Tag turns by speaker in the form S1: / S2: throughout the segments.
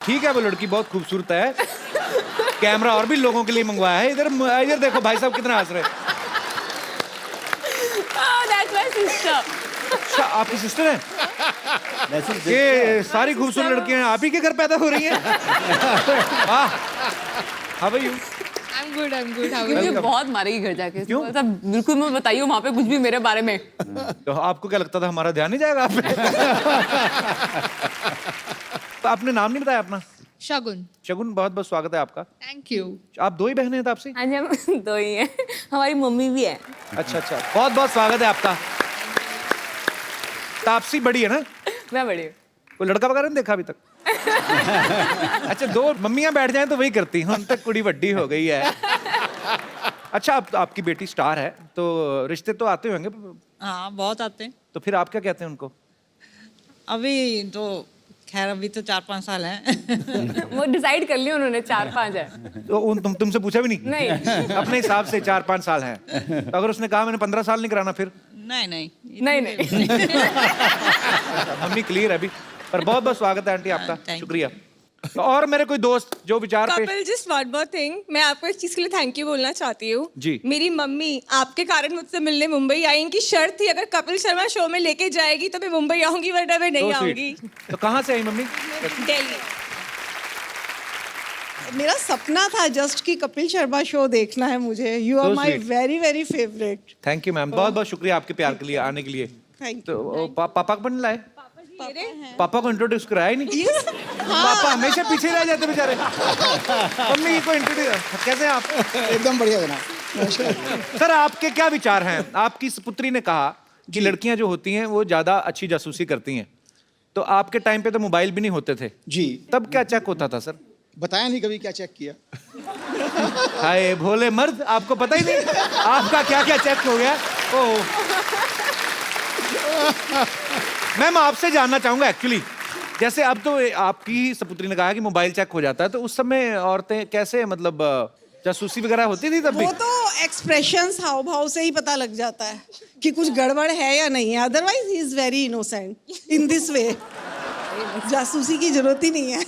S1: ठीक है, वो लड़की बहुत खूबसूरत है। कैमरा और भी लोगों के लिए मंगवाया है। इधर इधर देखो भाई साहब कितना हंस रहे हैं।
S2: That's my sister.
S1: अच्छा, आपकी सिस्टर है? ये सारी खूबसूरत लड़कियां आप ही के घर पैदा हो रही हैं? How are you?
S2: I'm good. How are you?
S1: Welcome.
S2: बहुत मारेगी घर जाके।
S1: क्यों?
S2: मतलब बिल्कुल मत बताइए वहाँ पे कुछ भी मेरे बारे में।
S1: तो आपको क्या लगता था हमारा ध्यान नहीं जाएगा आप पे? तो आपने नाम नहीं बताया अपना?
S3: शगुन।
S1: शगुन, बहुत बहुत स्वागत है आपका।
S3: Thank you.
S1: आप दो ही बहनें हैं तापसी?
S2: हाँ जी, हम दो ही हैं। हमारी मम्मी भी है।
S1: अच्छा, बहुत बहुत स्वागत है आपका। तापसी बड़ी है ना?
S2: मैं बड़ी हूँ।
S1: कोई लड़का वगैरह नहीं देखा अभी तक? अच्छा, दो मम्मियां बैठ जाएं तो वही करती हैं। उन तक कुड़ी वड्डी हो गई है। अच्छा, आपकी बेटी स्टार है तो रिश्ते तो आते होंगे?
S4: हाँ, बहुत आते हैं।
S1: तो फिर आप क्या कहते हैं उनको?
S4: अभी तो खैर अभी तो 4-5 साल हैं।
S2: वो डिसाइड कर लिया उन्होंने 4-5 है।
S1: तो तुमसे पूछा भी नहीं?
S2: नहीं।
S1: अपने हिसाब से 4-5 साल हैं। तो अगर उसने कहा मैंने 15 साल नहीं कराना फिर?
S4: नहीं।
S1: मम्मी क्लियर है अभी। पर बहुत बहुत स्वागत है आंटी आपका।
S4: thank you.
S1: शुक्रिया। तो और मेरे कोई दोस्त जो विचार पेश...
S5: Kapil, just one more thing, मैं आपको इस चीज के लिए थैंक यू बोलना चाहती हूँ।
S1: जी।
S5: मेरी मम्मी आपके कारण मुझसे मिलने मुंबई आई। इनकी शर्त थी अगर कपिल शर्मा शो में लेके जाएगी तो मैं मुंबई आऊंगी, वरना मैं नहीं
S1: So sweet.
S5: आऊंगी।
S1: तो कहाँ से आई मम्मी?
S5: दिल्ली।
S6: मेरा सपना था जस्ट कि कपिल शर्मा शो देखना है मुझे। You are
S1: So
S6: my
S1: sweet.
S6: Very very favourite.
S1: Thank you ma'am, बहुत बहुत शुक्रिया आपके प्यार के लिए, आने के लिए।
S6: थैंक
S1: तो पापा को बन लाए?
S5: मेरे
S1: पापा को इंट्रोड्यूस कराया ही नहीं? पापा हमेशा पीछे रह जाते बेचारे। मम्मी को इंट्रोड्यूस कैसे हैं आप?
S7: एकदम बढ़िया जनाब।
S1: सर, आपके क्या विचार हैं? आपकी पुत्री ने कहा कि लड़कियां जो होती हैं वो ज्यादा अच्छी जासूसी करती हैं। तो आपके टाइम पे तो मोबाइल भी नहीं होते थे,
S7: जी,
S1: तब क्या चेक होता था सर?
S7: बताया नहीं कभी क्या चेक किया।
S1: हाय भोले मर्द, आपको पता ही नहीं आपका क्या क्या चेक हो गया। ओह, मैम आपसे जानना चाहूंगा एक्चुअली, जैसे अब तो आपकी ही सपुत्री ने कहा कि मोबाइल चेक हो जाता है, तो उस समय औरतें कैसे, मतलब जासूसी वगैरह होती थी तब भी?
S6: वो तो एक्सप्रेशंस, हाव भाव से ही पता लग जाता है कि कुछ गड़बड़ है या नहीं है। Otherwise he is very innocent in this way. जासूसी की जरूरत ही नहीं है।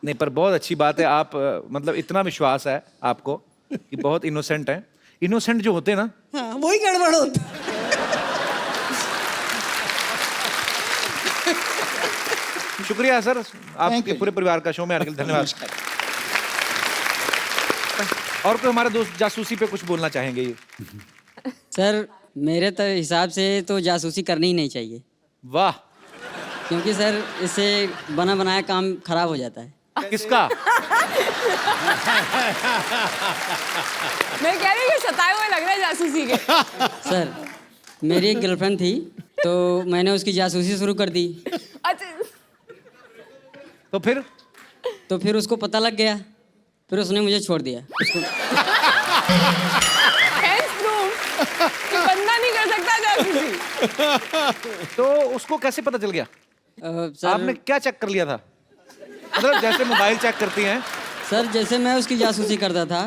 S1: नहीं, पर बहुत अच्छी बात है। आप मतलब इतना विश्वास है आपको कि बहुत इनोसेंट हैं। इनोसेंट जो होते हैं ना,
S6: हाँ, वही गड़बड़ होता है।
S1: शुक्रिया सर, आपके पूरे परिवार का शो में आने के लिए धन्यवाद। और कोई हमारे दोस्त जासूसी पे कुछ बोलना चाहेंगे? ये
S8: सर, मेरे तो हिसाब से तो जासूसी करनी ही नहीं चाहिए।
S1: वाह।
S8: क्योंकि सर इससे बना बनाया काम खराब हो जाता है।
S1: किसका?
S2: मैं कह रही हूँ सताए हुए लग रहे हैं जासूसी के।
S8: सर, मेरी एक गर्लफ्रेंड थी तो मैंने उसकी जासूसी शुरू कर दी।
S2: अच्छा,
S1: तो
S8: फिर उसको पता लग गया, फिर उसने मुझे छोड़ दिया।
S2: hence proof कि बंदा नहीं कर सकता जासूसी।
S1: तो उसको कैसे पता चल गया?
S8: सर,
S1: आपने क्या चेक कर लिया था? मतलब जैसे मोबाइल चेक करती हैं?
S8: सर जैसे मैं उसकी जासूसी करता था,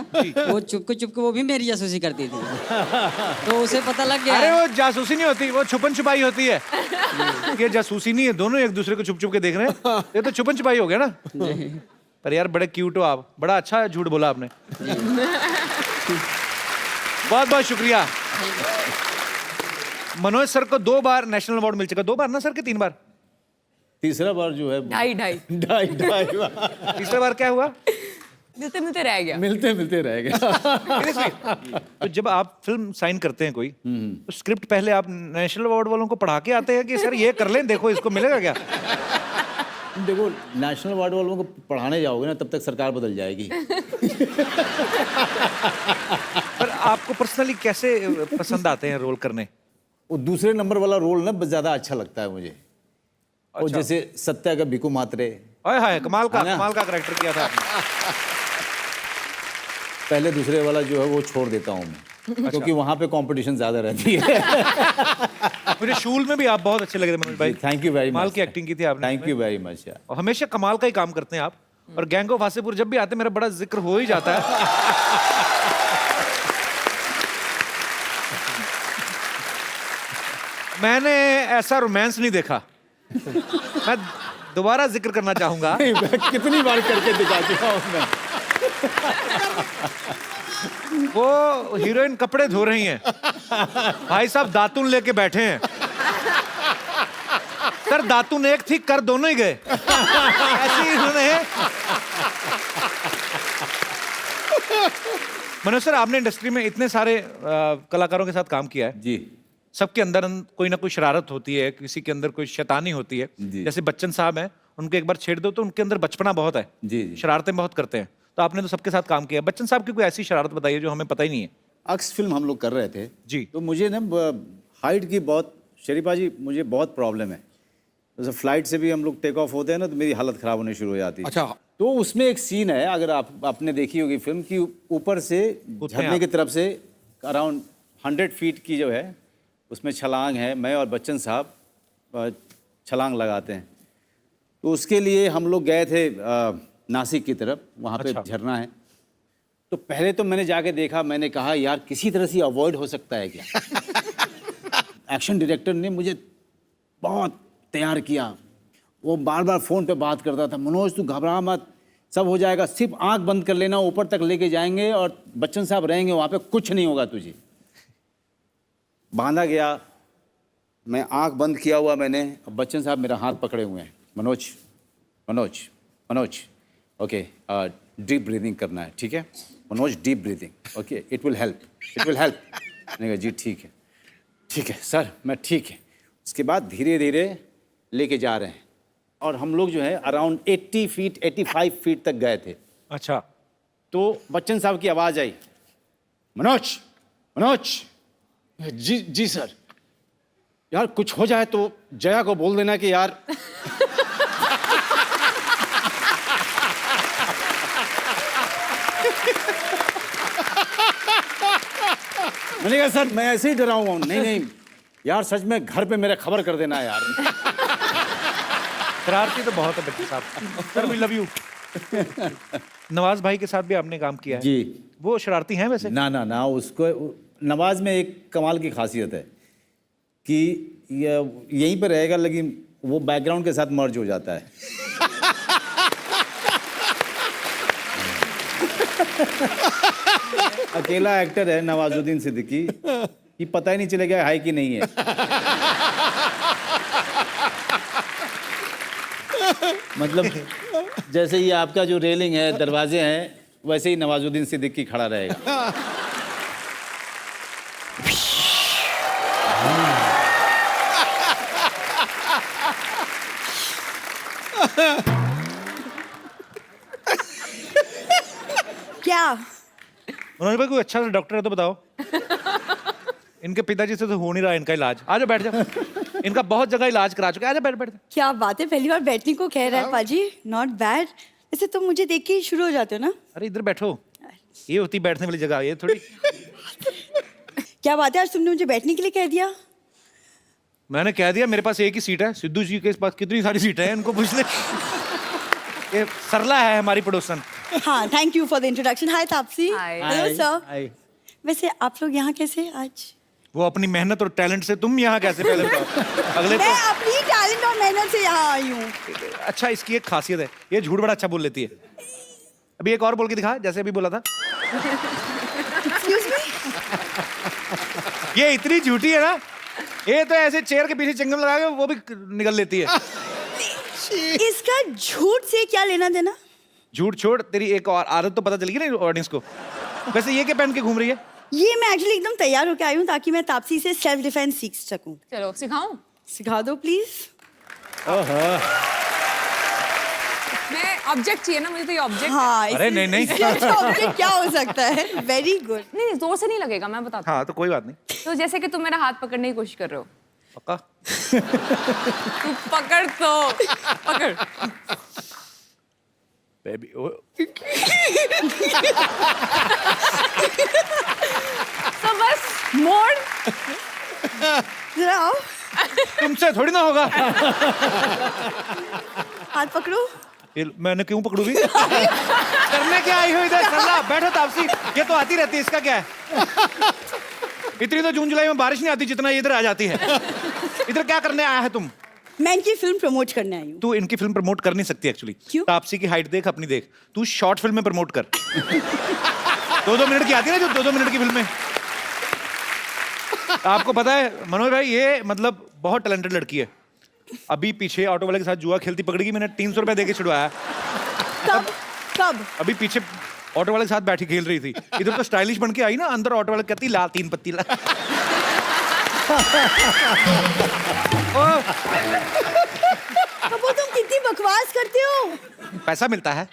S8: वो चुपके वो भी मेरी जासूसी करती थी, तो उसे पता लग गया।
S1: अरे वो जासूसी नहीं होती, वो छुपन छुपाई होती है। ये जासूसी नहीं है, दोनों एक दूसरे को छुप छुप के देख रहे हैं। ये तो छुपन छुपाई हो गया ना। पर यार बड़े क्यूट हो आप, बड़ा अच्छा झूठ बोला आपने। बहुत बहुत शुक्रिया। मनोज सर को 2 बार नेशनल अवार्ड मिल चुका। 2 बार ना सर, के 3 बार?
S9: तीसरा बार जो है
S2: ढाई
S9: ढाई बार।
S1: तीसरा बार क्या हुआ?
S2: मिलते मिलते रह गया।
S9: मिलते रह गया।
S1: तो जब आप फिल्म साइन करते हैं कोई, तो स्क्रिप्ट पहले आप नेशनल अवार्ड वालों को पढ़ा के आते हैं कि सर ये कर लें, देखो इसको मिलेगा क्या?
S9: देखो, नेशनल अवार्ड वालों को पढ़ाने जाओगे ना तब तक सरकार बदल जाएगी।
S1: पर आपको पर्सनली कैसे पसंद आते हैं रोल करने?
S9: वो दूसरे नंबर वाला रोल ना ज्यादा अच्छा लगता है मुझे। और
S1: अच्छा।
S9: जैसे सत्या का भिकू मात्रे,
S1: हाय हाय, कमाल का
S9: है ना?
S1: कमाल का कैरेक्टर किया था आपने।
S9: पहले दूसरे वाला जो है वो छोड़ देता हूँ मैं, क्योंकि वहाँ पे कंपटीशन ज्यादा रहती है।
S1: मुझे शूल में भी आप बहुत अच्छे लग रहे मनोज भाई।
S9: Thank you very much.
S1: कमाल की एक्टिंग की थी आपने।
S9: थैंक यू वेरी मच यार।
S1: और हमेशा कमाल का ही काम करते हैं आप। और गैंग ऑफ वासेपुर जब भी आते हैं मेरा बड़ा जिक्र हो ही जाता है। मैंने ऐसा रोमांस नहीं देखा। मैं दोबारा जिक्र करना चाहूंगा,
S9: कितनी बार करके दिखा चुका हूं मैं।
S1: वो हीरोइन कपड़े धो रही हैं, भाई साहब दातुन लेके बैठे हैं। सर दातुन एक थी, कर दोनों ही गए। ऐसे ही उन्होंने। मनोज सर, आपने इंडस्ट्री में इतने सारे कलाकारों के साथ काम किया है।
S9: जी
S1: सबके अंदर कोई ना कोई शरारत होती है, किसी के अंदर कोई शैतानी होती है।
S9: जी।
S1: जैसे बच्चन साहब हैं, उनको एक बार छेड़ दो तो उनके अंदर बचपना बहुत है।
S9: जी, जी।
S1: शरारतें बहुत करते हैं। तो आपने तो सबके साथ काम किया। बच्चन साहब की कोई ऐसी शरारत बताइए जो हमें पता ही नहीं है।
S9: अक्स फिल्म हम लोग कर रहे थे
S1: जी।
S9: तो मुझे ना हाइट की बहुत, शरीफा जी मुझे बहुत प्रॉब्लम है। जैसे फ्लाइट से भी हम लोग टेक ऑफ होते हैं ना तो मेरी हालत ख़राब होने शुरू हो जाती है।
S7: अच्छा।
S9: तो उसमें एक सीन है, अगर आपने देखी होगी फिल्म की, ऊपर से झरने की तरफ से अराउंड 100 फीट की जो है उसमें छलांग है, मैं और बच्चन साहब छलांग लगाते हैं। तो उसके लिए हम लोग गए थे नासिक की तरफ, वहाँ पे झरना है। तो पहले तो मैंने जाके देखा, मैंने कहा यार किसी तरह से अवॉइड हो सकता है क्या। एक्शन डायरेक्टर ने मुझे बहुत तैयार किया। वो बार बार फ़ोन पे बात करता था, मनोज तू घबरा मत, सब हो जाएगा, सिर्फ आंख बंद कर लेना, ऊपर तक लेके जाएंगे और बच्चन साहब रहेंगे वहाँ पे, कुछ नहीं होगा तुझे। बांधा गया, मैं आंख बंद किया हुआ मैंने, अब बच्चन साहब मेरा हाथ पकड़े हुए हैं, Manoj Manoj Manoj okay deep breathing करना है, ठीक है Manoj, deep breathing, okay it will help, it will help. मैंने कहा जी ठीक है सर, मैं ठीक है। उसके बाद धीरे धीरे लेके जा रहे हैं और हम लोग जो है अराउंड 80 फीट 85 फीट तक गए थे।
S1: अच्छा।
S9: तो बच्चन साहब की आवाज़ आई, मनोज मनोज। जी सर। यार कुछ हो जाए तो जया को बोल देना कि यार मैंने कहा सर मैं ऐसे ही डरा हुआ हूँ। नहीं यार सच में घर पे मेरे खबर कर देना यार।
S1: शरारती तो बहुत है बच्चन साहब। Sir we love you. Nawaz भाई के साथ भी आपने काम किया है।
S9: जी।
S1: वो शरारती हैं वैसे?
S9: ना उसको नवाज में एक कमाल की खासियत है कि यहीं पर रहेगा लेकिन वो बैकग्राउंड के साथ मर्ज हो जाता है। अकेला एक्टर है नवाजुद्दीन सिद्दीकी कि पता ही नहीं चलेगा है कि नहीं है। मतलब जैसे ये आपका जो रेलिंग है, दरवाजे हैं, वैसे ही नवाजुद्दीन सिद्दीकी खड़ा रहेगा।
S5: क्या
S1: मनोज भाई कोई अच्छा सा डॉक्टर है तो बताओ। इनके पिताजी से तो हो नहीं रहा इनका इलाज। आ जाओ बैठ जाओ। इनका बहुत जगह इलाज करा चुके। आ जाओ बैठ।
S3: क्या बात है, पहली बार बैठने को कह रहा है पाजी, नॉट बैड। वैसे तुम मुझे देख के ही शुरू हो जाते हो ना।
S1: अरे इधर बैठो, ये होती बैठने वाली जगह, ये थोड़ी।
S3: क्या बात है, आज तुमने मुझे बैठने के लिए कह दिया।
S1: मैंने कह दिया मेरे पास एक ही सीट है, सिद्धू जी के पास कितनी सारी सीटें हैं, इनको पूछ ले। ये सरला है हमारी पड़ोसन।
S3: हाँ, thank you for the introduction. Hi Taapsee.
S2: Hi.
S3: Hello sir. वैसे आप लोग यहाँ कैसे आज?
S1: वो अपनी मेहनत और टैलेंट से, तुम यहाँ कैसे पहले बताओ? अगले
S3: मैं
S1: तो
S3: अपनी टैलेंट और मेहनत से यहाँ आई हूँ।
S1: अच्छा, इसकी एक खासियत है, ये झूठ बड़ा अच्छा बोल लेती है। अभी एक और बोल के दिखा, जैसे अभी बोला था।
S3: Excuse me?
S1: ये इतनी झूठी है ना, ये तो ऐसे चेयर के पीछे चिंगम लगा के वो भी निकल लेती है।
S3: इसका झूठ से क्या लेना देना?
S1: झूठ छोड़, तेरी एक और आदत तो पता चल गई ना ऑडियंस को। वैसे ये क्या पहन के घूम रही है?
S3: ये मैं एक्चुअली एकदम तैयार होकर आई हूँ ताकि मैं तापसी से सेल्फ डिफेंस सीख सकूँ।
S2: चलो सिखाऊं?
S3: सिखा दो प्लीज।
S2: मैं ऑब्जेक्ट चाहिए ना मुझे, तो ये ऑब्जेक्ट।
S3: हाँ,
S1: अरे नहीं।
S3: इससे अच्छा ऑब्जेक्ट क्या हो सकता है? Very good.
S2: नहीं जोर से नहीं लगेगा, मैं बताता हूँ।
S1: हाँ तो कोई बात नहीं।
S2: तो जैसे कि तुम मेरा हाथ पकड़ने की कोशिश कर रहे हो।
S1: पक्का?
S2: तू पकड़ तो पकड़।
S1: बेबी
S2: तो बस मोड़।
S3: जरा आओ,
S1: तुमसे थोड़ी ना होगा।
S3: हाथ पकड़ो।
S1: ये मैंने क्यों पकड़ू भी? करने क्या आई हो इधर? सरला बैठो तापसी, ये तो आती रहती है, इसका क्या है? इतनी तो जून जुलाई में बारिश नहीं आती जितना ये इधर आ जाती है। इधर क्या करने आया है तुम?
S3: मैं इनकी फिल्म प्रमोट करने आई हूँ।
S1: तू इनकी फिल्म प्रमोट कर नहीं सकती एक्चुअली।
S3: क्यों?
S1: तापसी की हाइट देख, अपनी देख, तू शॉर्ट फिल्म में प्रमोट कर। 2-2 मिनट की आती है ना, जो 2-2 मिनट की फिल्म में। आपको पता है मनोज भाई, ये मतलब बहुत टैलेंटेड लड़की है। अभी पीछे ऑटो वाले के साथ जुआ खेलती पकड़ेगी, मैंने 300 रुपए दे के छुड़वाया।
S3: कब कब?
S1: अभी पीछे ऑटो वाले के साथ बैठी खेल रही थी, इधर तो स्टाइलिश बन के आई ना, अंदर ऑटो वाले कहती ला 3 पत्ती ला।
S3: कबो तुम कितनी बकवास करते हो।
S1: पैसा मिलता है।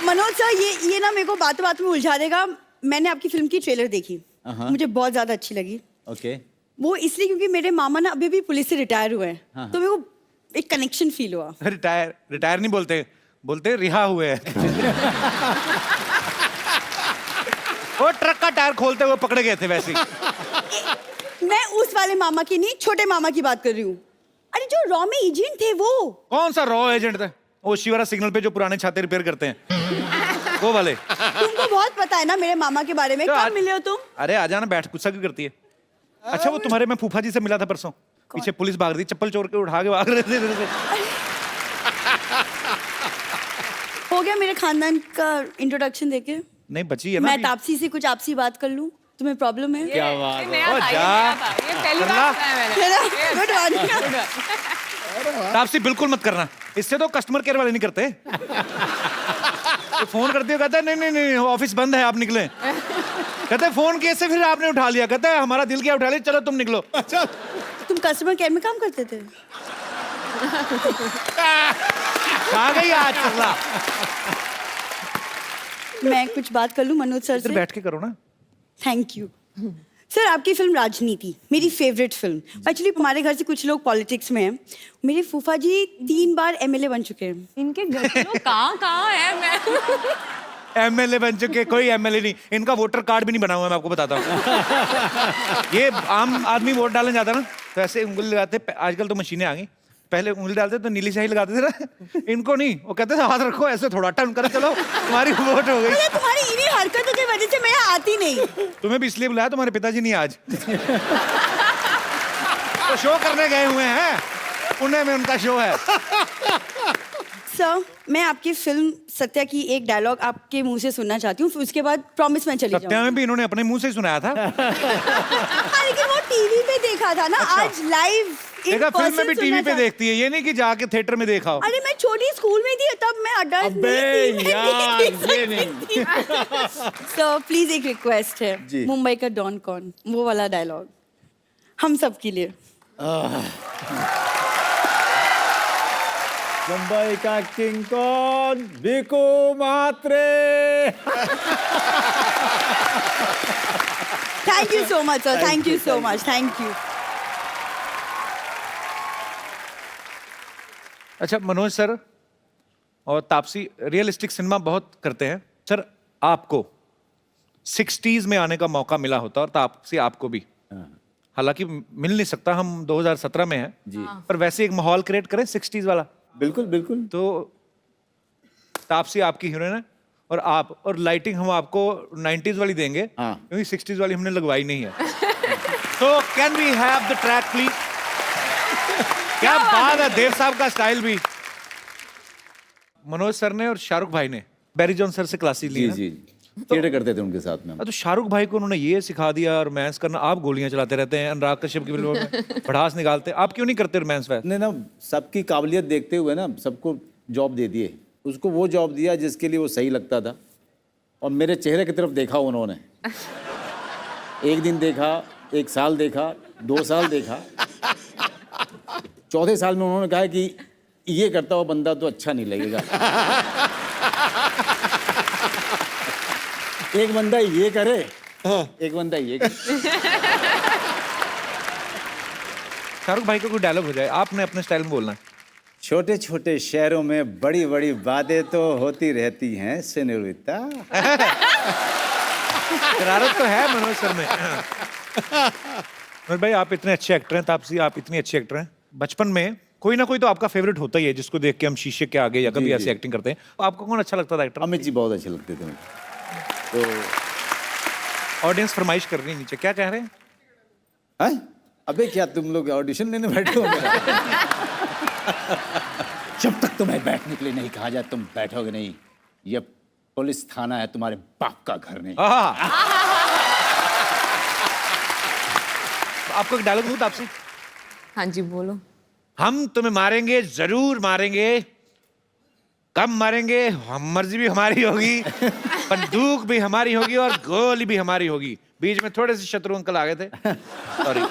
S3: मनोज सर, ये ना मेरे को बातों बात में उलझा देगा। मैंने आपकी फिल्म की ट्रेलर देखी, मुझे बहुत ज्यादा अच्छी लगी।
S9: ओके।
S3: वो इसलिए क्योंकि मेरे मामा ना अभी भी पुलिस से रिटायर हुए हैं, तो मेरे को एक कनेक्शन फील हुआ।
S1: रिटायर नहीं बोलते, बोलते रिहा हुए हैं। वो ट्रक का टायर खोलते हुए पकड़े गए थे वैसे ही।
S3: मैं उस वाले मामा की नहीं, छोटे मामा की बात कर रही हूँ। अरे जो रॉ में एजेंट थे वो।
S1: कौन सा रॉ एजेंट था? वो शिवरा सिग्नल पे जो पुराने छाते रिपेयर करते हैं, वो वाले।
S3: तुमको बहुत पता है ना मेरे मामा के बारे में।
S1: तो
S3: कब मिले हो तुम?
S1: अरे आ जाना, बैठ, गुस्सा क्यों करती है? अच्छा, वो तुम्हारे मैं फूफा जी से मिला था परसों, पीछे पुलिस भाग रही, चप्पल चोर के उठा के भाग रहे थे इधर से।
S3: हो गया मेरे खानदान का इंट्रोडक्शन देके।
S1: नहीं बची है ना
S3: मैं
S1: अभी।
S3: तापसी से कुछ आपसी बात कर लूं, तुम्हें प्रॉब्लम है?
S9: क्या बात
S2: ये
S9: है।
S2: नया
S1: ओ
S2: था, ये
S1: जा।
S2: नया था, ये पहली बार सुना है मैंने।
S3: Good morning.
S1: तापसी बिल्कुल मत करना, इससे तो कस्टमर केयर वाले नहीं करते। तो फोन करते हो, कहता है नहीं ऑफिस बंद है, आप निकले। कहते हैं फोन कैसे फिर आपने उठा लिया? कहता है हमारा दिल क्या उठा लिया, चलो तुम निकलो। अच्छा,
S3: तुम कस्टमर केयर में काम करते थे?
S1: आ गई आज चला।
S3: मैं कुछ बात कर लूं मनोज सर
S1: इधर
S3: से?
S1: बैठ के करो ना।
S3: Thank you sir. आपकी फिल्म राजनीति मेरी फेवरेट फिल्म। एक्चुअली हमारे घर से कुछ लोग पॉलिटिक्स में हैं। मेरे फूफा जी 3 बार एमएलए बन चुके हैं।
S2: इनके घर के लोग कहाँ है? मैं
S1: एमएलए बन चुके? कोई एमएलए नहीं, इनका वोटर कार्ड भी नहीं बना हुआ है, मैं आपको बताता हूँ। ये आम आदमी वोट डालने जाता ना, तो ऐसे उंगली लगाते, आजकल तो मशीनें आ गई, पहले उंगली डालते तो नीली स्याही लगाते थे ना। इनको नहीं, वो कहते थे हाथ रखो ऐसे, थोड़ा टर्न करो, चलो तुम्हारी वोट हो गई।
S3: अरे तुम्हारी इन्हीं हरकतों की वजह से मैं यहाँ आती नहीं।
S1: तुम्हें भी इसलिए बुलाया, तुम्हारे पिताजी नहीं आज। तो शो करने गए हुए हैं, पुणे में उनका शो है।
S3: सर, मैं आपकी फिल्म सत्या की एक डायलॉग आपके मुंह से सुनना चाहती हूँ, फिर उसके बाद प्रॉमिस मैं चली
S1: सत्या
S3: जाऊंगी।
S1: में भी इन्होंने अपने मुंह से ही सुनाया था।
S3: हाँ, लेकिन वो टीवी पे देखा था ना।
S1: अच्छा।
S3: आज लाइव
S1: देखा, फिल्म में भी टीवी पे देखती है, ये नहीं कि जाके थिएटर में देखा हो।
S3: अरे मैं छोटी स्कूल में थी तब, मैं अडल्ट
S9: अबे
S3: नहीं थी,
S9: यार, ये
S3: नहीं। सर प्लीज एक रिक्वेस्ट है,
S9: जी।
S3: मुंबई का डॉन कौन, वो वाला डायलॉग हम सब के लिए।
S9: मुंबई का किंग कौन? Bhiku Mhatre.
S3: Thank you so much sir, thank you so much, thank you.
S1: अच्छा मनोज सर और तापसी रियलिस्टिक सिनेमा बहुत करते हैं सर। आपको 60s में आने का मौका मिला होता, और तापसी आपको भी, हालांकि मिल नहीं सकता, हम 2017 में हैं
S9: जी,
S1: पर वैसे एक माहौल क्रिएट करें 60s वाला।
S9: बिल्कुल बिल्कुल।
S1: तो तापसी आपकी हीरोइन है, और आप, और लाइटिंग हम आपको 90s वाली देंगे,
S9: हाँ।
S1: क्योंकि 60s वाली हमने लगवाई नहीं है। तो can we have the track please? क्या बात है, देव साहब का स्टाइल भी। मनोज सर ने और शाहरुख भाई ने बैरी जॉन सर से क्लासेस ली
S9: जी
S1: ना?
S9: जी, थिएटर करते थे उनके साथ में।
S1: तो शाहरुख भाई को उन्होंने ये सिखा दिया रोमांस करना, आप गोलियां चलाते रहते हैं, अनुराग कश्यप की फिल्मों में भड़ास निकालते हैं, आप क्यों नहीं करते रोमांस?
S9: ने ना सबकी काबिलियत देखते हुए ना सबको जॉब दे दिए। उसको वो जॉब दिया जिसके लिए वो सही लगता था, और मेरे चेहरे की तरफ देखा उन्होंने। एक दिन देखा, 1 साल देखा, 2 साल देखा, चौथे साल में उन्होंने कहा कि ये करता हुआ बंदा तो अच्छा नहीं लगेगा। एक बंदा ये करे, एक बंदा ये करे।
S1: शाहरुख भाई को कोई डायलॉग हो जाए, आपने अपने स्टाइल में बोलना है।
S9: छोटे छोटे शहरों में बड़ी बड़ी बातें तो होती रहती हैं सेनोरिटा।
S1: शरारत तो है मनोज सर में। मनोज भाई आप इतने अच्छे एक्टर हैं, तापसी आप इतनी अच्छी एक्टर हैं, बचपन में कोई ना कोई तो आपका फेवरेट होता ही है जिसको देख के हम शीशे के आगे या कभी
S9: जी,
S1: ऐसी
S9: जी।
S1: एक्टिंग करते हैं। आपको कौन अच्छा लगता था एक्टर?
S9: अमित जी बहुत अच्छे लगते थे मुझे। तो
S1: ऑडियंस फरमाइश कर रही है नीचे, क्या कह रहे हैं?
S9: हैं? अबे क्या तुम लोग ऑडिशन लेने बैठे हो मेरा? जब तक तुम्हें बैठने के लिए नहीं कहा जाए तुम बैठोगे नहीं। ये पुलिस थाना है, तुम्हारे बाप का घर नहीं।
S1: आपको एक डायलॉग दूं आपसे?
S2: हाँ जी बोलो।
S1: हम तुम्हें मारेंगे, जरूर मारेंगे, कब मारेंगे हम, मर्जी भी हमारी होगी, बंदूक भी हमारी होगी और गोली भी हमारी होगी। बीच में थोड़े से शत्रु अंकल आ गए थे, सॉरी।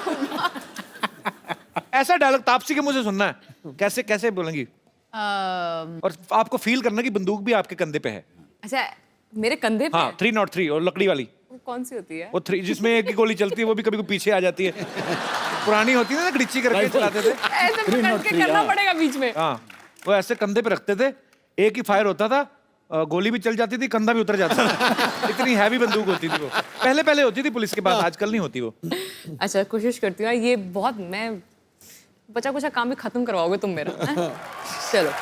S1: ऐसा डायलॉग तापसी के मुंह से सुनना है, कैसे कैसे बोलेंगी, और आपको फील करना कि बंदूक भी आपके कंधे पे है।
S2: अच्छा मेरे कंधे पे?
S1: हाँ 303 और लकड़ी वाली,
S2: वो कौन सी होती है?
S1: वो 3 जिसमें एक ही गोली चलती है, वो भी कभी कभी पीछे आ जाती है। पुरानी होती है ना, गड़िच्ची करके चलाते थे।
S2: ऐसे पकड़ के करना पड़ेगा बीच में।
S1: हाँ वो ऐसे कंधे पे रखते थे, एक ही फायर होता था, गोली भी चल जाती थी, कंधा भी उतर जाता था। इतनी हैवी बंदूक होती थी वो। पहले पहले होती थी पुलिस के पास, आजकल नहीं होती वो।
S2: अच्छा कोशिश करती हूँ, ये बहुत मैं बचा कुचा काम भी खत्म करवाओगे तुम मेरा, हैं? चलो।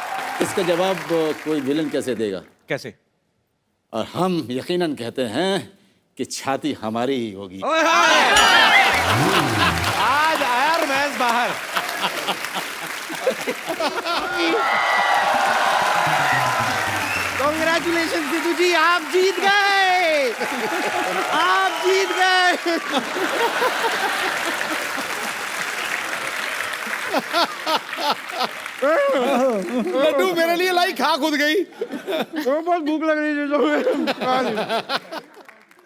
S9: इसका जवाब कोई विलन कैसे देगा?
S1: कैसे?
S9: और हम यकीनन कहते हैं कि छाती हमारी ही होगी।
S1: ओए हाय! आज आया रोमांस बाहर।
S10: कांग्रेचुलेशन सिद्धू जी, आप जीत गए। आप जीत गए।
S7: लड्डू मेरे लिए लाई, खा खुद गई।
S10: तो बहुत भूख लग रही थी तो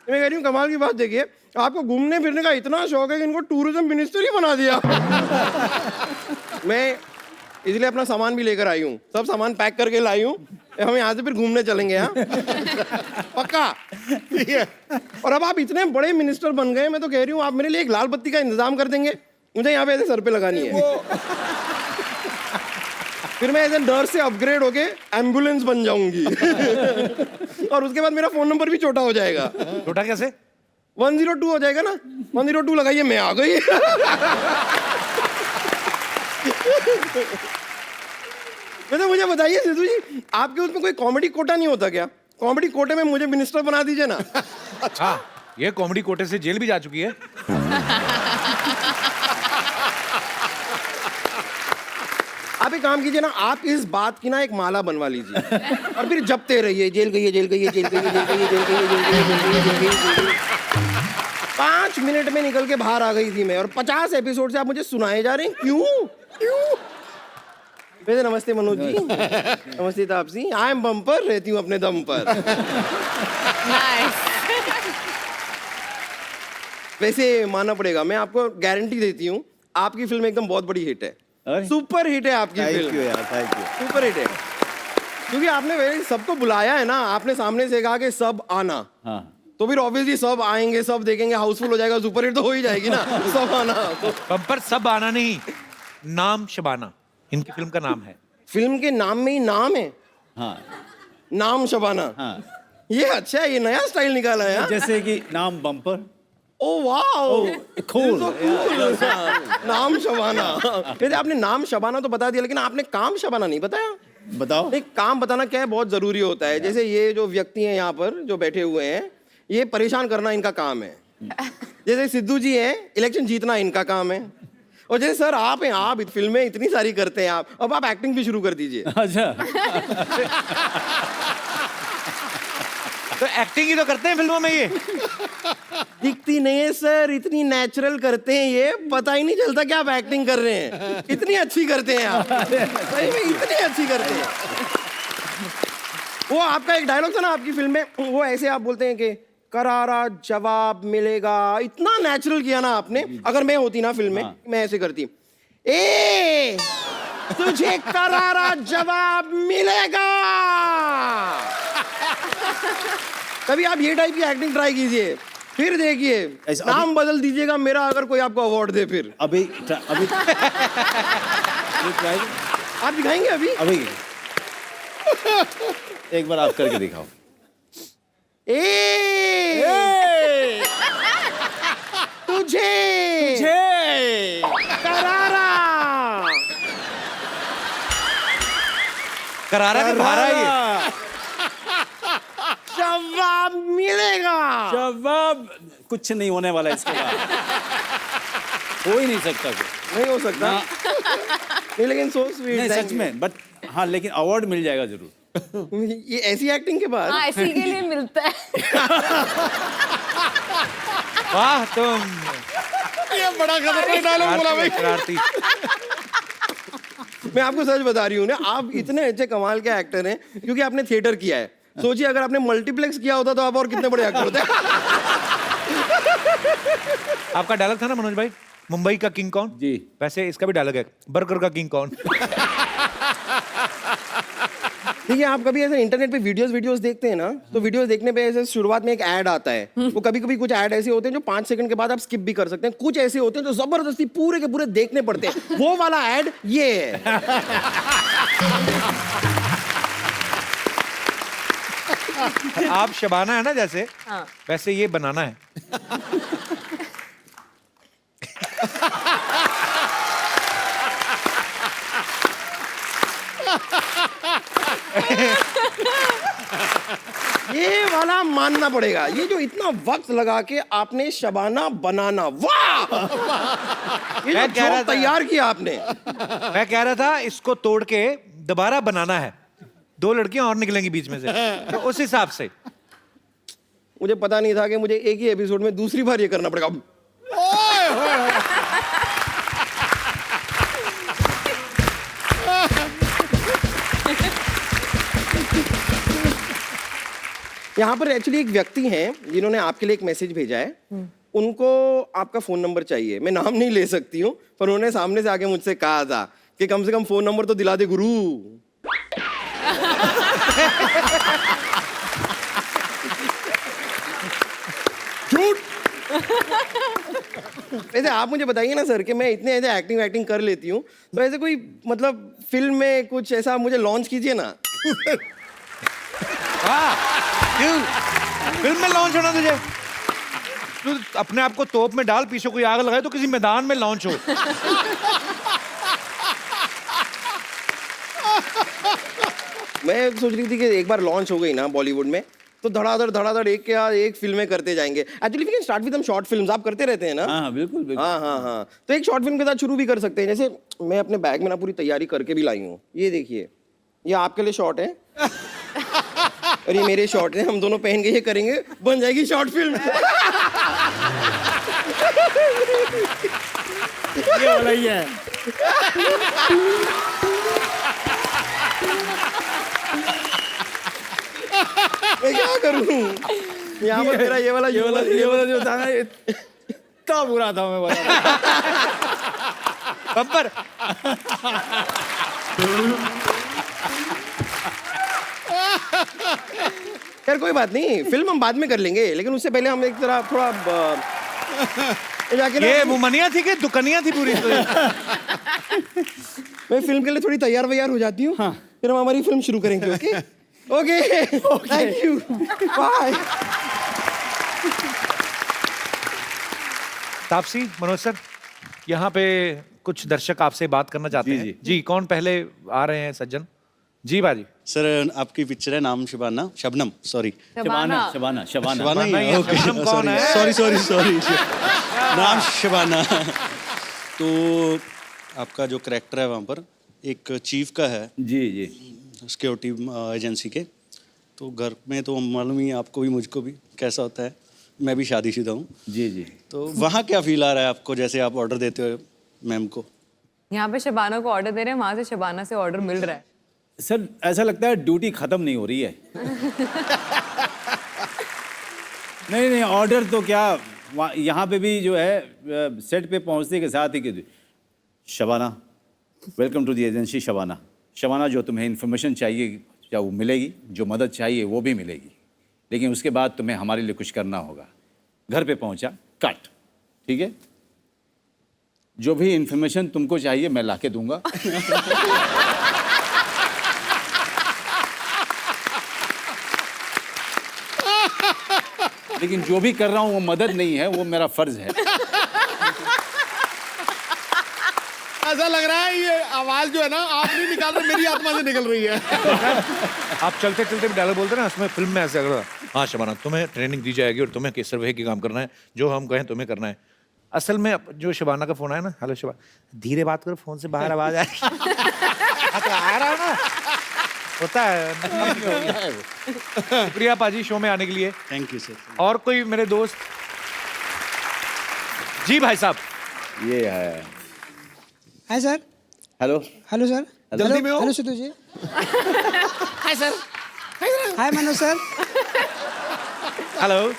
S10: मैं कह रही हूँ कमाल की बात देखिए, आपको घूमने फिरने का इतना शौक है कि इनको टूरिज्म मिनिस्टर ही बना दिया। मैं इसलिए अपना सामान भी लेकर आई हूँ, सब सामान पैक करके लाई हूँ, हम यहाँ से फिर घूमने चलेंगे। हाँ पक्का, ठीक है। और अब आप इतने बड़े मिनिस्टर बन गए, मैं तो कह रही हूँ आप मेरे लिए एक लाल बत्ती का इंतजाम कर देंगे, मुझे यहाँ पे ऐसे सर पे लगानी है। फिर मैं ऐसे नर्स से अपग्रेड होके एम्बुलेंस बन जाऊंगी। और उसके बाद मेरा फोन नंबर भी छोटा हो जाएगा।
S1: छोटा कैसे?
S10: 102 हो जाएगा ना, 102 लगाइए, मैं आ गई। वैसे मुझे बताइए सिद्धू जी, आपके उसमें कोई कॉमेडी कोटा नहीं होता क्या? कॉमेडी कोटे में मुझे मिनिस्टर बना दीजिए ना।
S1: हाँ ये कॉमेडी कोटे से जेल भी जा चुकी है।
S10: आप एक काम कीजिए ना, आप इस बात की ना एक माला बनवा लीजिए और फिर जपते रहिए, जेल गई है, जेल गई है, जेल गई है, जेल गई है, जेल गई है, जेल गई है, जेल गई है, जेल गई है, जेल गई है। 5 मिनट में निकल के बाहर आ गई थी मैं, और 50 एपिसोड से आप मुझे सुनाए जा रहे हैं, क्यों क्यों? वैसे नमस्ते मनोज जी। नमस्ते तापसी, आई एम बम्पर, रहती हूँ अपने दम पर। वैसे मानना पड़ेगा, मैं आपको गारंटी देती हूँ आपकी फिल्म एकदम बहुत बड़ी हिट है, सुपर हिट है आपकी फिल्म।
S9: थैंक यू यार, थैंक यू।
S10: सुपर हिट है, क्योंकि आपने वैसे सबको बुलाया है ना, आपने सामने से कहा कि सब आना।
S9: हाँ
S10: तो फिर ऑब्वियसली सब आएंगे, सब देखेंगे, हाउसफुल हो जाएगा, सुपर हिट तो हो ही जाएगी ना। सब आना तो।
S1: बम्पर सब आना नहीं, नाम शबाना इनकी फिल्म का नाम है।
S10: फिल्म के नाम में ही नाम है।
S9: हाँ
S10: नाम शबाना।
S9: हाँ,
S10: ये अच्छा है, ये नया स्टाइल निकाला है।
S9: जैसे कि नाम बम्पर।
S10: Oh wow,
S9: cool.
S10: नाम शबाना। वैसे आपने नाम शबाना तो बता दिया, लेकिन आपने काम शबाना नहीं बताया।
S9: बताओ।
S10: नहीं, काम बताना क्या है, बहुत जरूरी होता है। जैसे ये जो व्यक्ति हैं यहाँ पर जो बैठे हुए हैं, ये परेशान करना इनका काम है। जैसे सिद्धू जी हैं, इलेक्शन जीतना इनका काम है। और जैसे सर आप हैं, आप फिल्में इतनी सारी करते हैं आप, अब आप एक्टिंग भी शुरू कर दीजिए।
S9: अच्छा।
S1: तो एक्टिंग ही तो करते हैं फिल्मों में ये।
S10: दिखती नहीं है सर, इतनी नेचुरल करते हैं ये, पता ही नहीं चलता कि आप एक्टिंग कर रहे हैं। इतनी अच्छी करते हैं आप, सही में इतनी अच्छी करते हैं। वो आपका एक डायलॉग था ना आपकी फिल्म में, वो ऐसे आप बोलते हैं कि करारा जवाब मिलेगा, इतना नेचुरल किया ना आपने। अगर मैं होती ना फिल्म में, मैं ऐसे करती, ए तुझे करारा जवाब मिलेगा। कभी आप ये टाइप की एक्टिंग ट्राई कीजिए, फिर देखिए नाम बदल दीजिएगा मेरा, अगर कोई आपको अवार्ड दे फिर।
S9: अभी
S10: आप दिखाएंगे अभी?
S9: अभी एक बार आप करके दिखाओ।
S10: तुझे करारा
S1: करारा के भारा ये।
S10: जवाब मिलेगा।
S9: जवाब कुछ नहीं होने वाला इसके बाद। हो ही नहीं सकता कुछ।
S10: नहीं हो सकता। नहीं लेकिन सो स्वीट।
S9: नहीं सच में, बट हाँ, लेकिन अवार्ड मिल जाएगा जरूर।
S10: ये ऐसी एक्टिंग के बाद
S2: हाँ इसी के लिए मिलता है।
S1: वाह तुम
S7: ये बड़ा खतरनाक डायलॉग बोला भाई।
S1: शरारती।
S10: मैं आपको सच बता रही हूँ ना, आप इतने अच्छे कमाल के एक्टर हैं क्योंकि आपने थिएटर किया है। सोचिए अगर आपने मल्टीप्लेक्स किया होता तो आप और कितने बड़े एक्टर होते।
S1: आपका डायलॉग था ना मनोज भाई, मुंबई का किंग कौन?
S9: जी।
S1: वैसे इसका भी डायलॉग है, बर्गर का किंग कौन?
S10: ठीक है, आप कभी ऐसे इंटरनेट पे वीडियोस देखते हैं ना, तो वीडियोस देखने पे ऐसे शुरुआत में एक ऐड आता है। वो कभी कभी कुछ ऐड ऐसे होते हैं जो 5 सेकंड के बाद आप स्किप भी कर सकते हैं, कुछ ऐसे होते हैं जो जबरदस्ती पूरे के पूरे देखने पड़ते हैं। वो वाला ऐड ये है।
S1: आप शबाना है ना जैसे,
S2: हाँ।
S1: वैसे ये बनाना है।
S10: ये वाला मानना पड़ेगा, ये जो इतना वक्त लगा के आपने शबाना बनाना, वाह! ये
S1: मैं
S10: जो
S1: कह रहा
S10: joke
S1: था-
S10: तैयार किया आपने।
S1: मैं कह रहा था इसको तोड़ के दोबारा बनाना है, 2 लड़कियां और निकलेंगी बीच में से, तो उस हिसाब से।
S10: मुझे पता नहीं था कि मुझे एक ही एपिसोड में दूसरी बार ये करना पड़ेगा। यहाँ पर एक्चुअली एक व्यक्ति हैं जिन्होंने आपके लिए एक मैसेज भेजा है। उनको आपका फोन नंबर चाहिए। मैं नाम नहीं ले सकती हूँ, पर उन्होंने सामने से आके मुझसे कहा था कि कम से कम फोन नंबर तो दिला दे गुरु। झूठ। वैसे आप मुझे बताइए ना सर कि मैं इतने ऐसे एक्टिंग कर लेती हूँ, तो ऐसे कोई मतलब फिल्म में कुछ ऐसा मुझे लॉन्च कीजिए ना।
S1: क्यों फिल्म में लॉन्च होना तुझे? तू अपने आप को तोप में डाल, पीछे कोई आग लगाए तो किसी मैदान में लॉन्च हो।
S10: मैं सोच रही थी कि एक बार लॉन्च हो गई ना बॉलीवुड में, तो धड़ाधड़ एक के बाद एक फिल्में करते जाएंगे। Actually we can start with short films. आप करते रहते हैं ना?
S9: हाँ बिल्कुल बिल्कुल।
S10: हाँ। तो एक शॉर्ट फिल्म के साथ शुरू भी कर सकते हैं। जैसे मैं अपने बैग में ना पूरी तैयारी करके भी लाई हूँ। ये देखिए, ये आपके लिए शॉर्ट है और ये मेरे शॉर्ट है। हम दोनों पहन के ये करेंगे, बन जाएगी शॉर्ट फिल्म।
S9: ये वाला ही है।
S10: मैं क्या करूँ? यहाँ पर मेरा ये वाला
S9: जो था ना, इतना बुरा था। मैं बता
S1: बब्बर
S10: यार कोई बात नहीं, फिल्म हम बाद में कर लेंगे, लेकिन उससे पहले हम एक तरह थोड़ा जाके
S1: ये
S10: ना,
S1: मुमनिया थी कि दुकनिया थी पूरी?
S10: मैं फिल्म के लिए थोड़ी तैयार वैयार हो जाती हूँ। फिर हम हमारी फिल्म शुरू करेंगे। Okay okay, thank you, bye.
S1: Taapsee, Manoj sir, यहाँ पे कुछ दर्शक आपसे बात करना चाहते
S9: जी,
S1: हैं।
S9: जी।
S1: जी, कौन पहले आ रहे हैं सज्जन? जी बाजी।
S11: सर आपकी पिक्चर है नाम शबाना, शबनम, सॉरी
S9: शबाना शबाना शबाना
S11: शबाना ही है, ओके,
S1: शबनम कौन है?
S11: सॉरी नाम शबाना। तो आपका जो करैक्टर है वहाँ पर एक चीफ का है,
S9: जी जी।
S11: सिक्योरिटी एजेंसी के। तो घर में तो मालूम ही है आपको भी मुझको भी कैसा होता है। मैं भी शादीशुदा हूँ।
S9: जी जी।
S11: तो वहाँ क्या फील आ रहा है आपको, जैसे आप ऑर्डर देते हो मैम को?
S2: यहाँ पे शबाना को ऑर्डर दे रहे हैं, वहां से शबाना से ऑर्डर मिल रहा है।
S9: सर ऐसा लगता है ड्यूटी खत्म नहीं हो रही है। नहीं ऑर्डर तो क्या, यहाँ पे भी जो है सेट पे पहुँचने के साथ ही कि Shabana, welcome to the agency Shabana. Shabana, जो तुम्हें इन्फॉर्मेशन चाहिए क्या वो मिलेगी, जो मदद चाहिए वो भी मिलेगी, लेकिन उसके बाद तुम्हें हमारे लिए कुछ करना होगा। घर पे पहुंचा, कट, ठीक है? जो भी इन्फॉर्मेशन तुमको चाहिए मैं लाके दूंगा। लेकिन जो भी कर रहा हूं वो मदद नहीं है, वो मेरा फर्ज है।
S7: ऐसा लग रहा है ये आवाज जो है ना, आप नहीं निकाल रहे, मेरी आत्मा से निकल रही है।
S1: आप चलते चलते भी डायलॉग बोलते ना, उसमें फिल्म में ऐसे अगर हाँ शबाना तुम्हें ट्रेनिंग दी जाएगी और तुम्हें किस सर्वे की काम करना है, जो हम कहें तुम्हें करना है। असल में जो शबाना का फोन आया ना, हेलो शबाना, धीरे बात करो, फोन से बाहर आवाज आ रही है। तो आ रहा है ना, होता है। शुक्रिया पाजी शो में आने के लिए।
S11: Thank you sir.
S1: और कोई मेरे दोस्त? जी भाई साहब।
S9: ये है।
S6: Hi sir.
S9: Hello.
S6: Hello sir.
S7: जल्दी में हो।
S6: Hello Sidhu ji.
S7: Hi sir.
S6: Hi Manoj sir.
S1: Hello.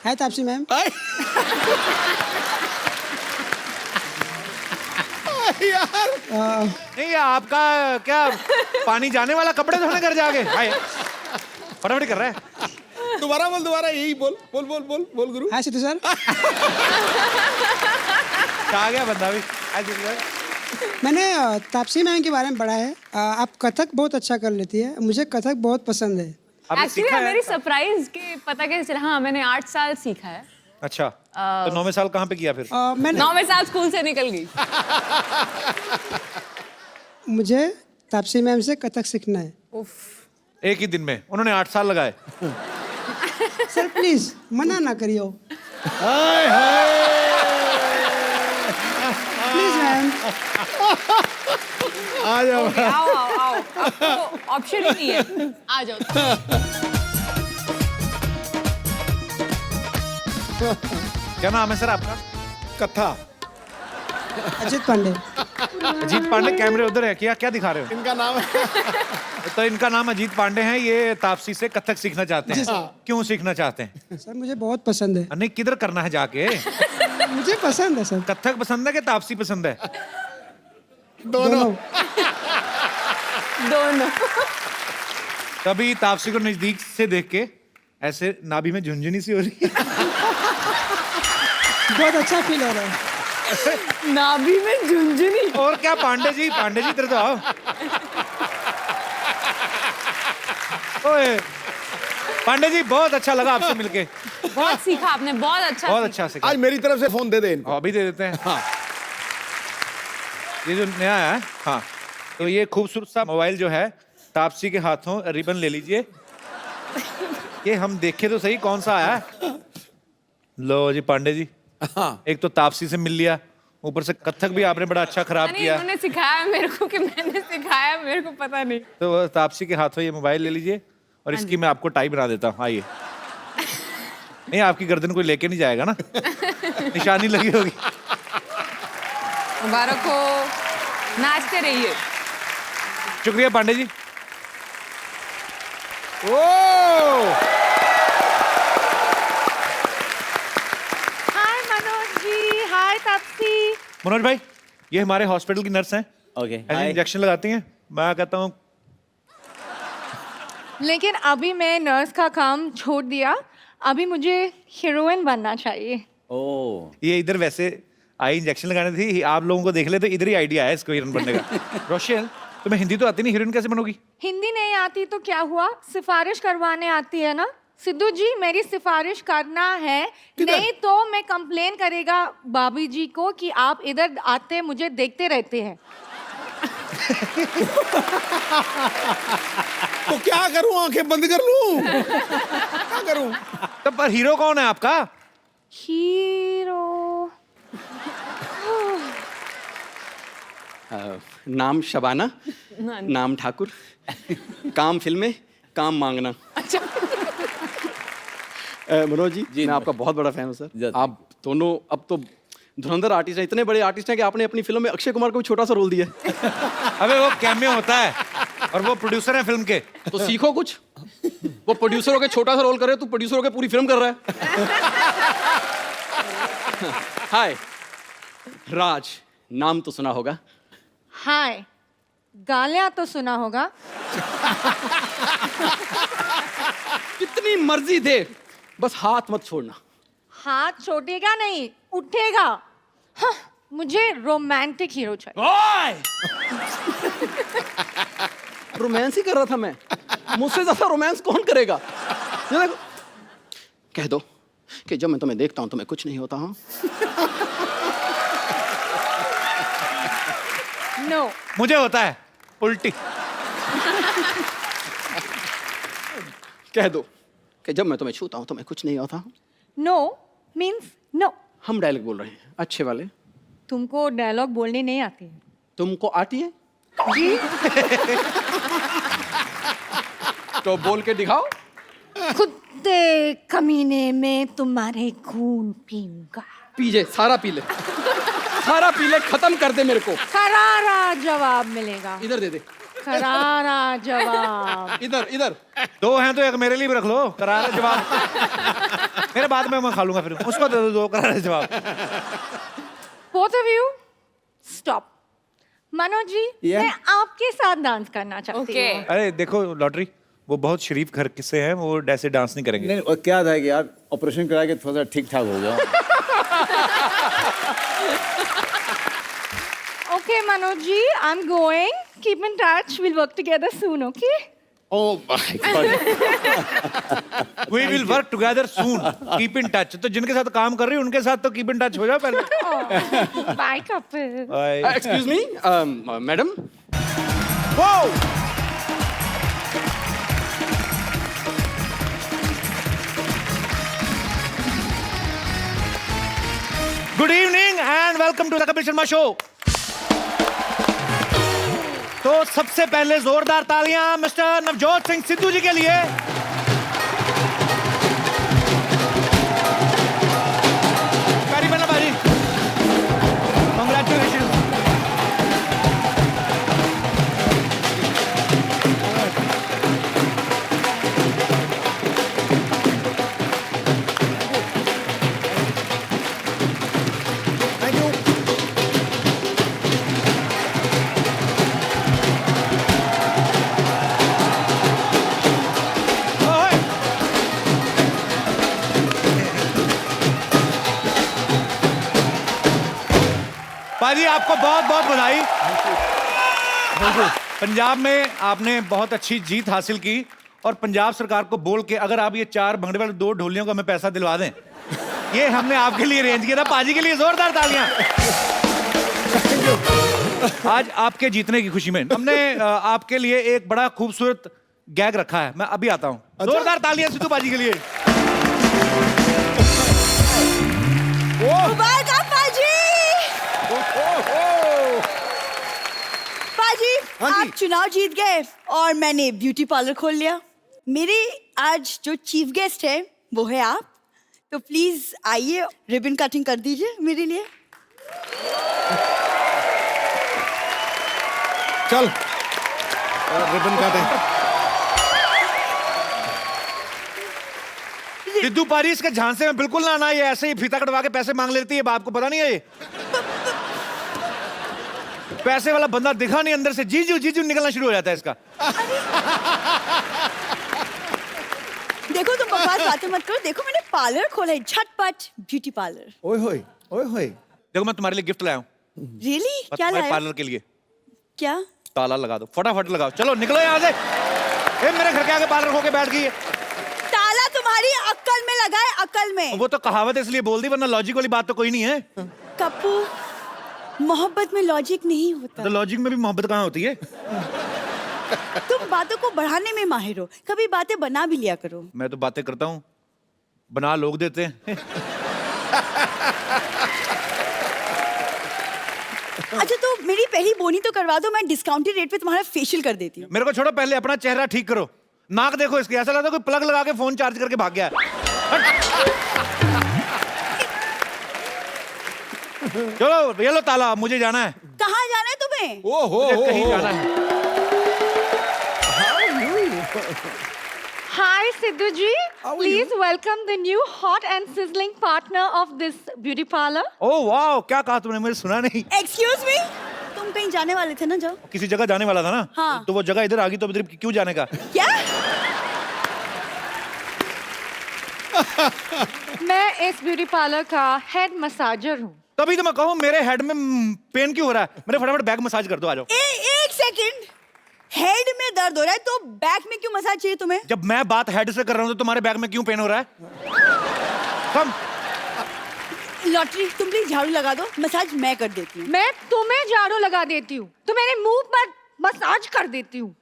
S6: Hi Taapsee ma'am.
S7: यार
S1: नहीं आपका क्या पानी जाने वाला, कपड़े धोने घर जाके? हाय फटाफट कर रहा है।
S7: दोबारा बोल, दोबारा यही बोल बोल बोल बोल बोल गुरु।
S6: हाय सिद्धू सर।
S1: आ गया बंदा भी। हाय जी सर।
S6: मैंने तापसी मैम के बारे में पढ़ा है, आप कथक बहुत अच्छा कर लेती है, मुझे कथक बहुत पसंद है।
S1: आपने
S2: एक्चुअली
S1: सीखा है?
S2: मेरी सरप्राइज के पता कैसे चला? हाँ, मैंने 8 साल सीखा है।
S1: अच्छा, तो 9वें साल कहाँ पे किया फिर?
S6: मैंने
S2: 9वें साल स्कूल से निकल गई।
S6: मुझे तापसी मैम से कथक सीखना है।
S2: उफ।
S1: एक ही दिन में उन्होंने 8 साल लगाए।
S6: सर प्लीज मना ना करियो। Please ma'am.
S7: आ जाओ।
S2: आओ आओ आओ, आपको ऑप्शन ही नहीं है, आ जाओ।
S1: क्या नाम है सर आपका?
S7: कथा।
S6: अजीत पांडे।
S1: अजीत पांडे, कैमरे उधर है क्या? क्या दिखा रहे हो?
S7: इनका नाम है।
S1: तो इनका नाम अजीत पांडे हैं, ये तापसी से कथक सीखना चाहते हैं। क्यों सीखना चाहते हैं?
S6: सर मुझे बहुत पसंद है।
S1: नहीं, किधर करना है जाके?
S6: मुझे पसंद है सर।
S1: कथक पसंद है कि तापसी पसंद है?
S7: दोनों।
S2: दोनों।
S1: कभी तापसी को नजदीक से देख के ऐसे नाभि में झुंझुनी सी हो रही है।
S6: बहुत अच्छा फील हो रहा है।
S2: नाभि में झुंझुनी।
S1: और क्या पांडे जी इधर तो आओ। ओए पांडे जी, बहुत अच्छा लगा आपसे मिलके।
S2: बहुत सीखा आपने, बहुत अच्छा।
S1: बहुत अच्छा सीखा।
S7: आज मेरी तरफ से फोन दे दे इनको।
S1: अभी दे देते हैं। हाँ, ये जो नया है, हाँ, तो ये खूबसूरत सा मोबाइल जो है तापसी के हाथों, रिबन ले लीजिए। ये हम देखे तो सही कौन सा आया है। लो जी पांडे जी, एक तो तापसी से मिल लिया, ऊपर से कथक भी आपने बड़ा अच्छा खराब
S2: नहीं,
S1: किया।
S2: उन्होंने सिखाया मेरे को कि मैंने सिखाया, मेरे को पता नहीं।
S1: तो तापसी के हाथों ये मोबाइल ले लीजिए और इसकी मैं आपको टाई बना देता हूँ। आइए। नहीं, आपकी गर्दन कोई लेके नहीं जाएगा ना, निशानी लगी होगी।
S2: मुबारक हो, नाचते रहिए।
S1: शुक्रिया पांडे जी।
S7: ओ
S5: हाय मनोज जी, हाय तापसी।
S1: मनोज भाई, ये हमारे हॉस्पिटल की नर्स हैं।
S9: ओके।
S1: ऐसे इंजेक्शन लगाती हैं। मैं कहता हूँ
S5: लेकिन अभी मैं नर्स का काम छोड़ दिया, अभी मुझे हीरोइन बनना चाहिए।
S9: ओ।
S1: ये इधर वैसे आई इंजेक्शन लगाने थी, आप लोगों को देख ले तो इधर ही आइडिया है इसको हीरोइन बनने का। रोशेल, तुम्हें हिंदी तो आती नहीं, हीरोइन कैसे बनोगी?
S5: हिंदी नहीं आती तो क्या हुआ, सिफारिश करवाने आती है ना। सिद्धू जी, मेरी सिफारिश करना है, नहीं तो मैं कंप्लेन करेगा भाभी जी को कि आप इधर आते मुझे देखते रहते हैं।
S7: तो क्या करूं, आंखें बंद कर लूं? क्या करूं?
S1: तो पर हीरो कौन है आपका?
S5: हीरो
S12: नाम शबाना, नाम ठाकुर, काम फिल्में, काम मांगना।
S2: अच्छा।
S12: मनोज जी, मैं आपका बहुत बड़ा फैन हूँ सर। आप दोनों अब तो धुरंधर आर्टिस्ट हैं, इतने बड़े आर्टिस्ट हैं कि आपने अपनी फिल्म में अक्षय कुमार को भी छोटा सा रोल दिया है।
S1: अबे वो कैमियो होता है और वो प्रोड्यूसर है फिल्म के।
S12: तो सीखो कुछ। वो प्रोड्यूसर होके छोटा सा रोल कर रहे हो, तू प्रोड्यूसर होके पूरी फिल्म कर रहा है। हाय राज, नाम तो सुना होगा।
S5: हाय, गालियां तो सुना होगा।
S12: कितनी मर्जी दे, बस हाथ मत छोड़ना।
S5: हाथ छोड़ेगा नहीं, उठेगा। हाँ, मुझे रोमांटिक हीरो चाहिए।
S12: रोमांस ही कर रहा था मैं, मुझसे ज्यादा रोमांस कौन करेगा? ये देखो, कह दो कि जब मैं तुम्हें देखता हूं तो मैं कुछ नहीं होता हूं।
S5: नो।
S1: मुझे होता है उल्टी।
S12: कह दो कि जब मैं तुम्हें छूता हूं तो मैं कुछ नहीं होता हूं।
S5: No means no.
S12: हम डायलॉग बोल रहे हैं अच्छे वाले।
S5: तुमको डायलॉग बोलने नहीं आती है?
S12: तुमको आती है
S5: जी।
S12: तो बोल के दिखाओ।
S5: कुत्ते कमीने में तुम्हारे खून पीऊंगा।
S12: पीजे, सारा पी ले, सारा पी ले, खत्म कर दे मेरे को।
S5: करारा जवाब मिलेगा।
S12: इधर दे दे।
S5: करारा जवाब।
S12: इधर इधर।
S1: 2 हैं तो एक मेरे लिए भी रख लो, करारा जवाब। मेरे बाद में मैं खा लूंगा, फिर उसको दे दो 2 करारा जवाब।
S5: Both of you, stop. Manoj ji,
S9: Yeah.
S5: मैं आपके साथ डांस करना चाहती
S2: Okay.
S5: हूँ।
S1: अरे देखो लॉटरी, वो बहुत शरीफ घर से हैं, वो ऐसे डांस नहीं करेंगे।
S9: नहीं, और क्या था कि यार ऑपरेशन करा के थोड़ा सा ठीक ठाक हो गया।
S5: Okay, Manoj ji, I'm going. Keep in touch. We'll work together soon, okay?
S9: Oh my God.
S1: We will work together soon. Keep in touch. तो जिनके साथ काम कर रही हो उनके साथ तो keep in touch हो जाओ पहले।
S5: Oh, bye, couple.
S1: Bye.
S12: Excuse me madam.
S1: Wow! Good evening and welcome to the Kapil Sharma Show. तो सबसे पहले जोरदार तालियां मिस्टर नवजोत सिंह सिद्धू जी के लिए। वेरी वेल भाजी, कांग्रेचुलेशन। पाजी आपको बहुत बहुत बधाई। पंजाब में आपने बहुत अच्छी जीत हासिल की और पंजाब सरकार को बोल के अगर आप ये 4 भंगड़े वाले 2 ढोलियों का हमें पैसा दिलवा दें, ये हमने आपके लिए अरेंज किया था। पाजी के लिए जोरदार तालियां। आज आपके जीतने की खुशी में हमने आपके लिए एक बड़ा खूबसूरत गैग रखा है। मैं अभी आता हूं। जोरदार तालियां सिद्धू पाजी के लिए।
S3: मुबारक पाजी। पाजी, आप चुनाव जीत गए और मैंने ब्यूटी पार्लर खोल लिया। मेरे आज जो चीफ गेस्ट है वो है आप, तो प्लीज आइए रिबन कटिंग कर दीजिए मेरे लिए।
S7: चल रिबन काटे।
S1: सिद्धू पाजी, इसके झांसे में बिल्कुल ना आना, ये ऐसे ही फीता कटवा के पैसे मांग लेती है। आपको पता नहीं है ये पैसे वाला बंदा दिखा नहीं, अंदर से जीजू जीजू निकलना शुरू हो जाता है इसका।
S3: देखो तुम बकवास बातें मत करो, देखो मैंने पार्लर खोला है, झटपट ब्यूटी पार्लर।
S7: ओए होए, ओए होए।
S1: देखो मैं तुम्हारे लिए गिफ्ट लाया हूँ।
S3: रियली? क्या
S1: तुम्हारे
S3: लाया?
S1: पार्लर के लिए।
S3: क्या?
S1: ताला लगा दो, फटाफट लगाओ। चलो निकलो यहाँ से। मेरे घर के आगे पार्लर होके बैठ गई है।
S3: ताला तुम्हारी अक्ल में लगा है, अक्ल में।
S1: वो तो कहावत इसलिए बोल दी, वरना लॉजिक वाली बात तो कोई नहीं है।
S3: कप्पू, मोहब्बत में लॉजिक नहीं होता।
S1: तो लॉजिक में भी मोहब्बत कहाँ होती है?
S3: तुम बातों को बढ़ाने में माहिर हो, कभी बातें बना भी लिया करो।
S1: मैं तो बातें करता हूँ, बना लोग देते हैं।
S3: अच्छा तो मेरी पहली बोनी तो करवा दो, मैं डिस्काउंटेड रेट पे तुम्हारा फेशियल कर देती हूँ।
S1: मेरे को छोड़ो, पहले अपना चेहरा ठीक करो। नाक देखो इसकी, ऐसा लगता है कोई प्लग लगा के फोन चार्ज करके भाग गया है। चलो ये लो ताला, मुझे जाना है।
S3: कहाँ जाना है तुम्हें?
S1: मुझे कहीं जाना है।
S5: Hi, Sidhu ji. Please welcome the new hot and sizzling partner of this beauty parlor.
S1: ओह वाह, क्या कहा तुमने? मुझे सुना नहीं।
S3: एक्सक्यूज मी, तुम कहीं जाने वाले थे ना? जाओ।
S1: किसी जगह जाने वाला था ना?
S3: हाँ।
S1: तो वो जगह इधर आ गई, तो इधर क्यों जाने का?
S3: क्या?
S5: मैं इस ब्यूटी पार्लर का हेड मसाजर हूँ।
S1: तभी तो मैं कहूँ मेरे हेड में पेन क्यों हो रहा है? मेरे फटाफट बैक मसाज कर दो, आ जाओ।
S3: एक सेकंड, हेड में दर्द हो रहा है तो बैक में क्यों मसाज चाहिए तुम्हें?
S1: जब मैं बात हेड से कर रहा हूँ तो तुम्हारे बैक में क्यों पेन हो रहा है? कम।
S3: लॉटरी, तुम प्लीज झाड़ू लगा दो, मसाज मैं कर देती हूँ।
S5: मैं तुम्हें झाड़ू लगा देती हूँ, तो मेरे मुंह पर मसाज कर देती हूँ।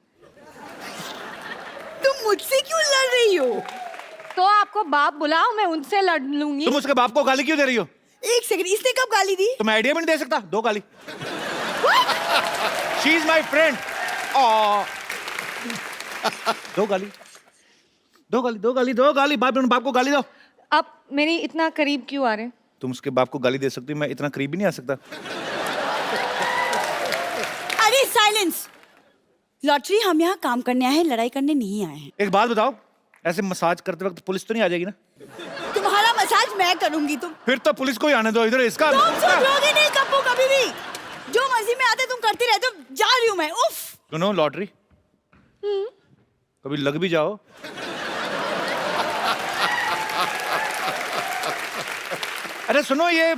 S3: तुम मुझसे क्यों लड़ रही हो?
S5: तो आपको बाप बुलाओ, मैं उनसे लड़ लूंगी।
S1: तुम उसके बाप को गाली क्यों दे रही हो?
S3: एक सेकंड, इसने कब गाली दी?
S1: तो मैं आइडिया भी नहीं दे सकता। 2 गाली। She is my friend. 2 गाली, 2 गाली, 2 गाली, 2 गाली। बाप को गाली दो।
S5: आप मेरे इतना करीब क्यों आ रहे हैं?
S1: तुम उसके बाप को गाली दे सकती हो, मैं इतना करीब भी नहीं आ सकता।
S3: अरे साइलेंस। लॉटरी, हम यहाँ काम करने आए हैं, लड़ाई करने नहीं आए हैं।
S1: एक बात बताओ, ऐसे मसाज करते वक्त पुलिस तो नहीं आ जाएगी ना?
S3: तुम्हारा मसाज मैं करूंगी। तुम
S1: फिर तो पुलिस को ही आने दो इधर। इसका
S3: तुम सुधरोगे नहीं कप्पू कभी भी। जो मर्जी में आते तुम करती रहते हो। जा रही हूँ मैं। उफ।
S1: सुनो लॉटरी, कभी लग भी जाओ। अरे सुनो, ये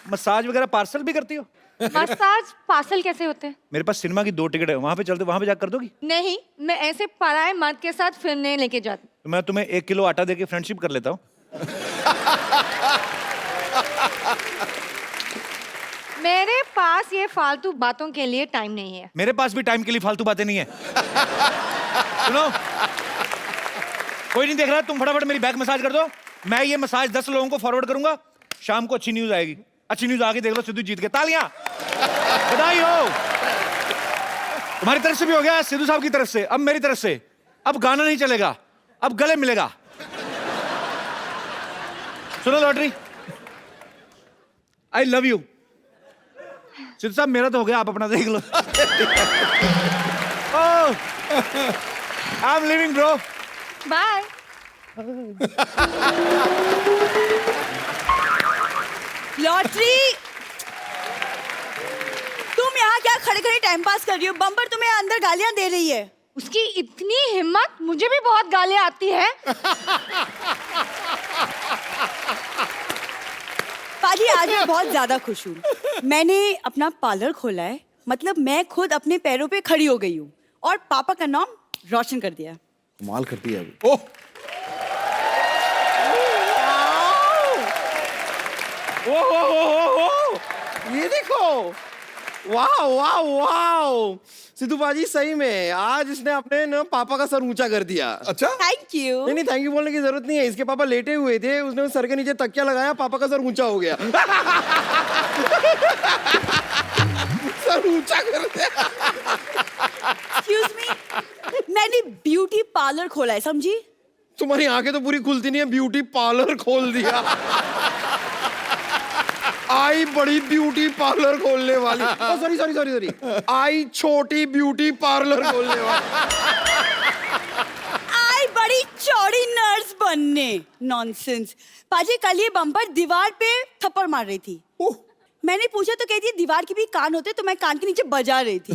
S1: मसाज वगैरह पार्सल भी करती हो?
S5: मसाज पार्सल कैसे होते हैं?
S1: मेरे पास सिनेमा की 2 टिकट है, वहां पे चलते, वहां पे जाकर कर दोगी?
S5: नहीं, मैं ऐसे पराए मर्द के साथ फिल्म नहीं लेके जाती।
S1: तो मैं तुम्हें 1 किलो आटा देके फ्रेंडशिप कर लेता हूँ।
S5: मेरे पास ये फालतू बातों के लिए टाइम नहीं है।
S1: मेरे पास भी टाइम के लिए फालतू बातें नहीं है। सुनो, कोई नहीं देख रहा, तुम फटाफट मेरी बैक मसाज कर दो। मैं ये मसाज 10 लोगों को फॉरवर्ड करूंगा। शाम को अच्छी न्यूज आएगी। अच्छी न्यूज आके देख लो, सिद्धू जीत गए। तालियां, बधाई हो। तुम्हारी तरफ से भी हो गया, सिद्धू साहब की तरफ से। अब मेरी तरफ से। अब गाना नहीं चलेगा, अब गले मिलेगा। सुनो lottery, I love you. Sidhu साहब, मेरा तो हो गया, आप अपना देख लो। I am living bro.
S5: Bye.
S3: Lottery, तुम यहाँ क्या खड़े खड़े टाइम पास कर रही हो? बम्पर तुम्हें अंदर गालियां दे रही है।
S5: उसकी इतनी हिम्मत, मुझे भी बहुत गालियां आती है।
S3: पाजी, आज मैं बहुत ज्यादा खुश हूँ। मैंने अपना पार्लर खोला है, मतलब मैं खुद अपने पैरों पे खड़ी हो गई हूँ और पापा का नाम रोशन कर दिया।
S7: कमाल करती है अभी। ओह,
S10: ओ, ये देखो, वाह वाह वाह। सिद्धू बाजी, सही में आज इसने अपने ना पापा का सर ऊंचा कर दिया।
S7: अच्छा,
S3: थैंक यू।
S10: नहीं, थैंक यू बोलने की जरूरत नहीं है। इसके पापा लेटे हुए थे, उसने सर के नीचे तकिया लगाया, पापा का सर ऊंचा हो गया। सर ऊंचा कर दिया।
S3: एक्सक्यूज मी, मैंने ब्यूटी पार्लर खोला है, समझी?
S10: तुम्हारी आंखें तो पूरी खुलती नहीं है, ब्यूटी पार्लर खोल दिया। आई बड़ी ब्यूटी पार्लर खोलने वाली। सॉरी सॉरी सॉरी सॉरी, आई छोटी ब्यूटी पार्लर खोलने वाली।
S3: आई बड़ी चौड़ी नर्स बनने। नॉनसेंस। पाजी, कल ये बम्पर दीवार पे थप्पड़ मार रही थी। मैंने पूछा तो कहती है दीवार के भी कान होते, तो मैं कान के नीचे बजा रही थी।